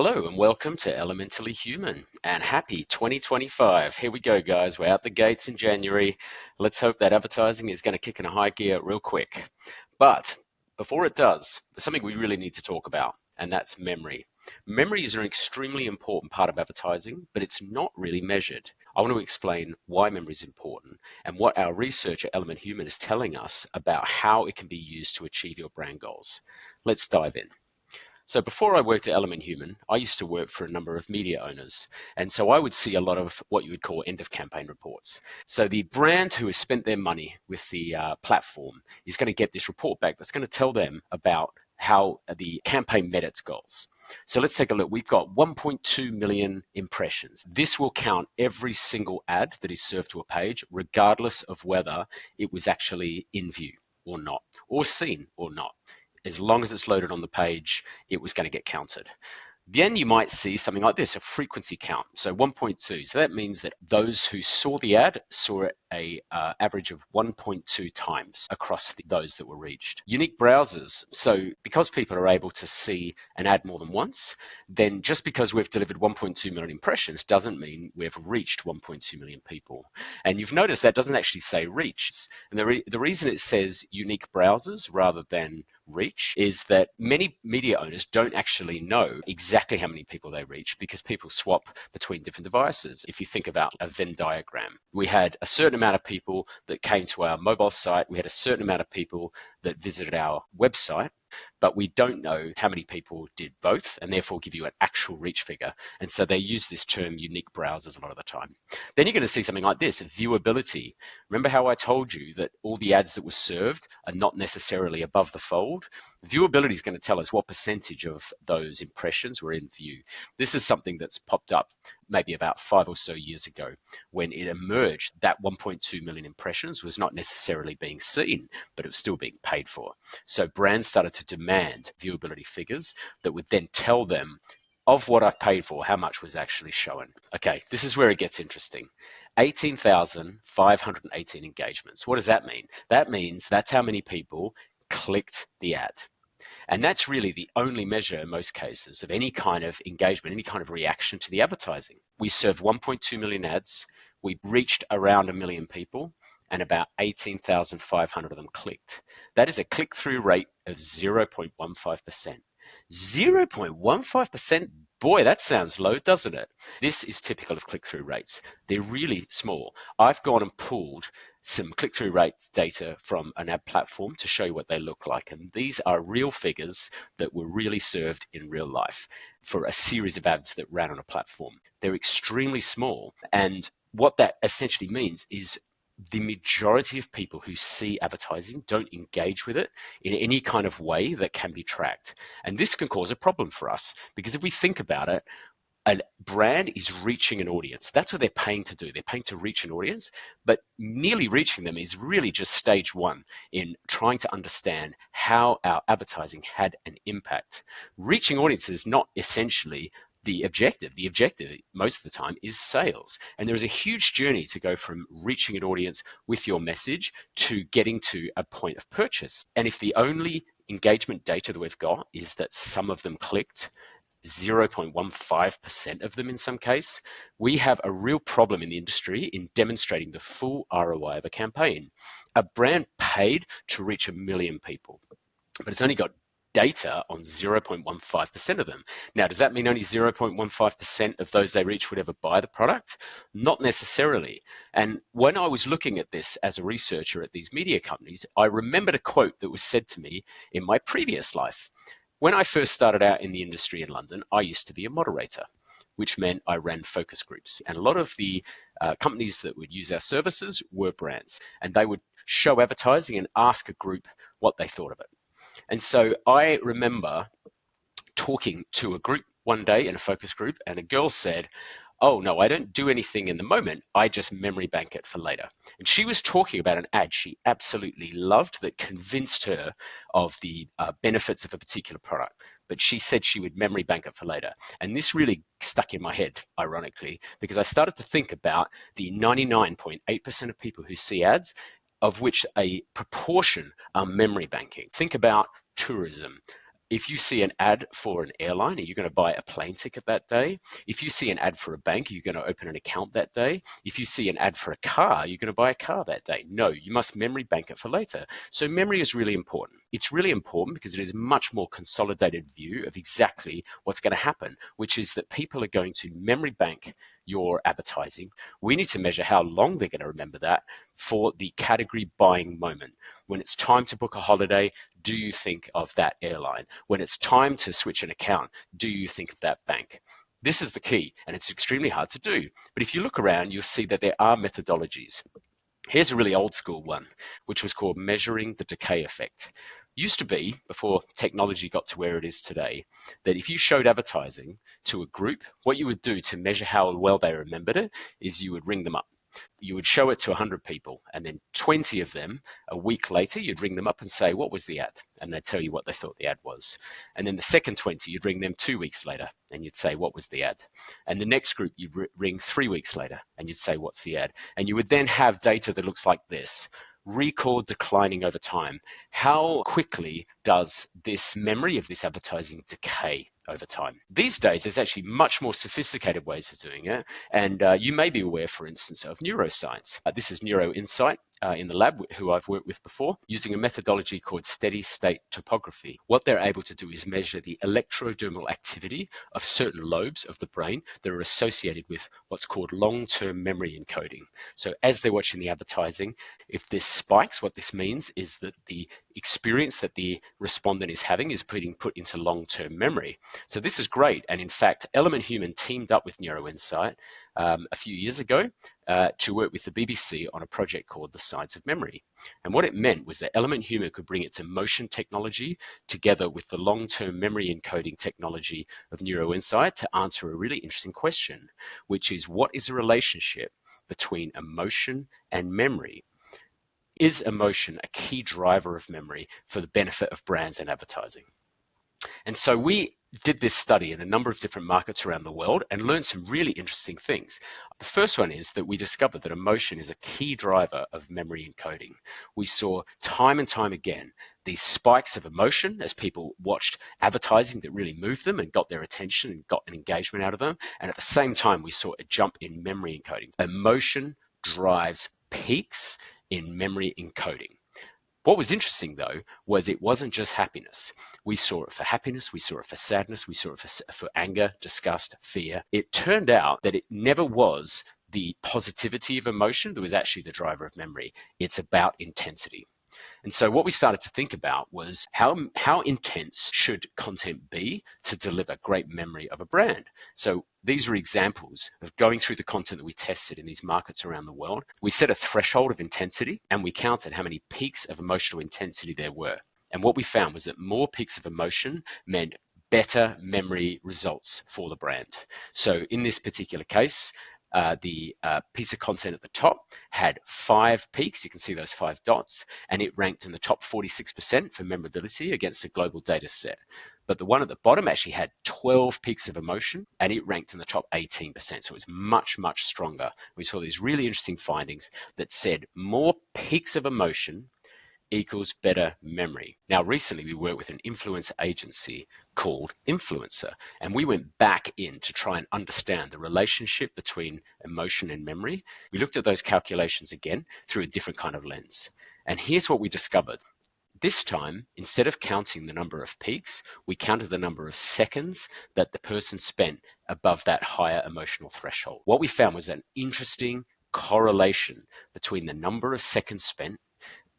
Hello and welcome to Elementally Human and happy 2025. Here we go, guys. We're out the gates in January. Let's hope that advertising is going to kick in a high gear real quick. But before it does, there's something we really need to talk about, and that's memory. Memory is an extremely important part of advertising, but it's not really measured. I want to explain why memory is important and what our research at Element Human is telling us about how it can be used to achieve your brand goals. Let's dive in. So before I worked at Element Human, I used to work for a number of media owners. And so I would see a lot of what you would call end of campaign reports. So the brand who has spent their money with the platform is going to get this report back that's going to tell them about how the campaign met its goals. So let's take a look. We've got 1.2 million impressions. This will count every single ad that is served to a page, regardless of whether it was actually in view or not, or seen or not. As long as it's loaded on the page, it was going to get counted. Then you might see something like this, a frequency count. So 1.2. So that means that those who saw the ad saw it a average of 1.2 times across those that were reached. Unique browsers. So because people are able to see an ad more than once, then just because we've delivered 1.2 million impressions doesn't mean we've reached 1.2 million people. And you've noticed that doesn't actually say reach. And the reason it says unique browsers rather than reach is that many media owners don't actually know exactly how many people they reach because people swap between different devices. If you think about a Venn diagram, we had a certain amount of people that came to our mobile site, we had a certain amount of people that visited our website, but we don't know how many people did both and therefore give you an actual reach figure. And so they use this term unique browsers a lot of the time. Then you're going to see something like this, viewability. Remember how I told you that all the ads that were served are not necessarily above the fold? Viewability is going to tell us what percentage of those impressions were in view. This is something that's popped up maybe about 5 or so years ago when it emerged that 1.2 million impressions was not necessarily being seen, but it was still being paid for. So brands started to demand viewability figures that would then tell them of what I've paid for, how much was actually shown. Okay, this is where it gets interesting. 18,518 engagements. What does that mean? That means that's how many people clicked the ad. And that's really the only measure in most cases of any kind of engagement, any kind of reaction to the advertising. We served 1.2 million ads. We reached around 1 million people and about 18,500 of them clicked. That is a click-through rate of 0.15%. 0.15%? Boy, that sounds low, doesn't it? This is typical of click-through rates. They're really small. I've gone and pulled some click-through rates data from an ad platform to show you what they look like. And these are real figures that were really served in real life for a series of ads that ran on a platform. They're extremely small. And what that essentially means is the majority of people who see advertising don't engage with it in any kind of way that can be tracked. And this can cause a problem for us because if we think about it, a brand is reaching an audience. That's what they're paying to do. They're paying to reach an audience, but merely reaching them is really just stage one in trying to understand how our advertising had an impact. Reaching audiences is not essentially the objective. The objective, most of the time, is sales. And there is a huge journey to go from reaching an audience with your message to getting to a point of purchase. And if the only engagement data that we've got is that some of them clicked, 0.15% of them in some case, we have a real problem in the industry in demonstrating the full ROI of a campaign. A brand paid to reach 1 million people, but it's only got data on 0.15% of them. Now, does that mean only 0.15% of those they reach would ever buy the product? Not necessarily. And when I was looking at this as a researcher at these media companies, I remembered a quote that was said to me in my previous life. When I first started out in the industry in London, I used to be a moderator, which meant I ran focus groups. And a lot of the companies that would use our services were brands, and they would show advertising and ask a group what they thought of it. And so I remember talking to a group one day in a focus group, and a girl said, "Oh, no, I don't do anything in the moment. I just memory bank it for later." And she was talking about an ad she absolutely loved that convinced her of the benefits of a particular product. But she said she would memory bank it for later. And this really stuck in my head, ironically, because I started to think about the 99.8% of people who see ads, of which a proportion are memory banking. Think about tourism. If you see an ad for an airline, are you going to buy a plane ticket that day? If you see an ad for a bank, are you going to open an account that day? If you see an ad for a car, you're going to buy a car that day. No, you must memory bank it for later. So memory is really important. It's really important because it is a much more consolidated view of exactly what's going to happen, which is that people are going to memory bank your advertising. We need to measure how long they're going to remember that for the category buying moment. When it's time to book a holiday, do you think of that airline? When it's time to switch an account, do you think of that bank? This is the key, and it's extremely hard to do. But if you look around, you'll see that there are methodologies. Here's a really old school one, which was called measuring the decay effect. Used to be, before technology got to where it is today, that if you showed advertising to a group, what you would do to measure how well they remembered it is you would ring them up. You would show it to 100 people, and then 20 of them, a week later, you'd ring them up and say, what was the ad? And they'd tell you what they thought the ad was. And then the second 20, you'd ring them 2 weeks later, and you'd say, what was the ad? And the next group, you'd ring 3 weeks later, and you'd say, what's the ad? And you would then have data that looks like this. Recall declining over time. How quickly does this memory of this advertising decay over time? These days, there's actually much more sophisticated ways of doing it. And you may be aware, for instance, of neuroscience. This is Neuro-Insight in the lab, who I've worked with before, using a methodology called steady state topography. What they're able to do is measure the electrodermal activity of certain lobes of the brain that are associated with what's called long-term memory encoding. So as they're watching the advertising, if this spikes, what this means is that the experience that the respondent is having is being put into long-term memory. So this is great. And in fact, Element Human teamed up with Neuro-Insight a few years ago to work with the BBC on a project called The Science of Memory. And what it meant was that Element Human could bring its emotion technology together with the long-term memory encoding technology of Neuro-Insight to answer a really interesting question, which is, what is the relationship between emotion and memory? Is emotion a key driver of memory for the benefit of brands and advertising? And so we did this study in a number of different markets around the world and learned some really interesting things. The first one is that we discovered that emotion is a key driver of memory encoding. We saw time and time again these spikes of emotion as people watched advertising that really moved them and got their attention and got an engagement out of them. And at the same time, we saw a jump in memory encoding. Emotion drives peaks in memory encoding. What was interesting, though, was it wasn't just happiness. We saw it for happiness, we saw it for sadness, we saw it for anger, disgust, fear. It turned out that it never was the positivity of emotion that was actually the driver of memory. It's about intensity. And so what we started to think about was how intense should content be to deliver great memory of a brand? So these are examples of going through the content that we tested in these markets around the world. We set a threshold of intensity and we counted how many peaks of emotional intensity there were. And what we found was that more peaks of emotion meant better memory results for the brand. So in this particular case, the piece of content at the top had 5 peaks. You can see those 5 dots, and it ranked in the top 46% for memorability against a global data set. But the one at the bottom actually had 12 peaks of emotion, and it ranked in the top 18%. So it was much, much stronger. We saw these really interesting findings that said more peaks of emotion equals better memory. Now, recently we worked with an influencer agency called Influencer, and we went back in to try and understand the relationship between emotion and memory. We looked at those calculations again through a different kind of lens. And here's what we discovered. This time, instead of counting the number of peaks, we counted the number of seconds that the person spent above that higher emotional threshold. What we found was an interesting correlation between the number of seconds spent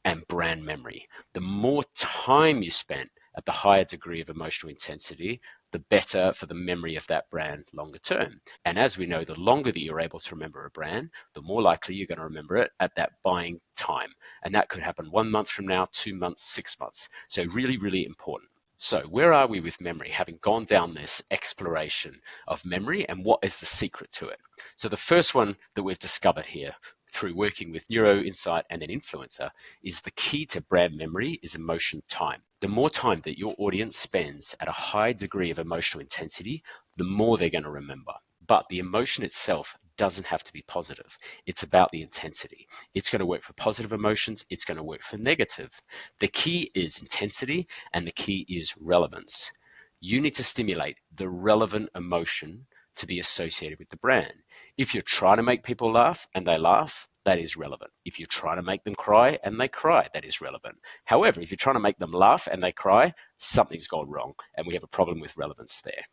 and brand memory. The more time you spent at the higher degree of emotional intensity, the better for the memory of that brand longer term. And as we know, the longer that you're able to remember a brand, the more likely you're going to remember it at that buying time. And that could happen 1 month from now, 2 months, 6 months. So really, really important. So where are we with memory, having gone down this exploration of memory, and what is the secret to it? So the first one that we've discovered here through working with Neuro-Insight and then Influencer is the key to brand memory is emotion time. The more time that your audience spends at a high degree of emotional intensity, the more they're going to remember. But the emotion itself doesn't have to be positive. It's about the intensity. It's going to work for positive emotions. It's going to work for negative. The key is intensity and the key is relevance. You need to stimulate the relevant emotion to be associated with the brand. If you're trying to make people laugh and they laugh, that is relevant. If you're trying to make them cry and they cry, that is relevant. However, if you're trying to make them laugh and they cry, something's gone wrong and we have a problem with relevance there.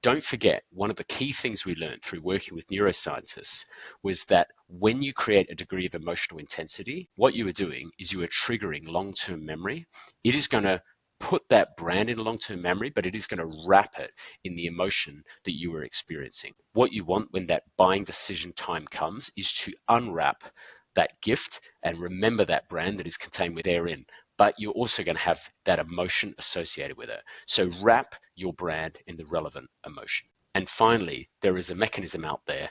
Don't forget, one of the key things we learned through working with neuroscientists was that when you create a degree of emotional intensity, what you are doing is you are triggering long-term memory. It is going to put that brand in long-term memory, but it is going to wrap it in the emotion that you are experiencing. What you want when that buying decision time comes is to unwrap that gift and remember that brand that is contained therein, but you're also going to have that emotion associated with it. So wrap your brand in the relevant emotion. And finally, there is a mechanism out there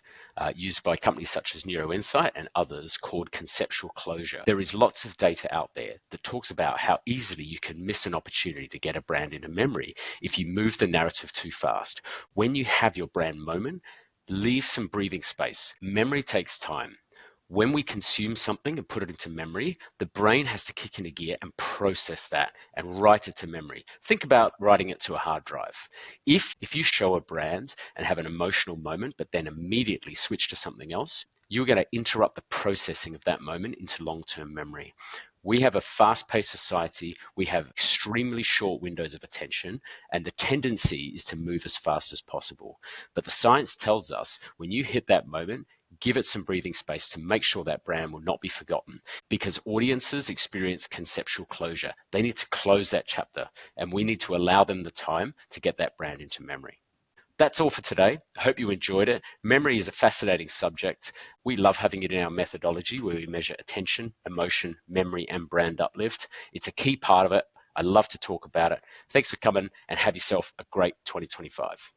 used by companies such as Neuro-Insight and others called conceptual closure. There is lots of data out there that talks about how easily you can miss an opportunity to get a brand into memory if you move the narrative too fast. When you have your brand moment, leave some breathing space. Memory takes time. When we consume something and put it into memory, the brain has to kick into gear and process that and write it to memory. Think about writing it to a hard drive. If you show a brand and have an emotional moment, but then immediately switch to something else, you're going to interrupt the processing of that moment into long-term memory. We have a fast-paced society. We have extremely short windows of attention, and the tendency is to move as fast as possible. But the science tells us when you hit that moment, give it some breathing space to make sure that brand will not be forgotten, because audiences experience conceptual closure. They need to close that chapter, and we need to allow them the time to get that brand into memory. That's all for today. I hope you enjoyed it. Memory is a fascinating subject. We love having it in our methodology where we measure attention, emotion, memory, and brand uplift. It's a key part of it. I love to talk about it. Thanks for coming and have yourself a great 2025.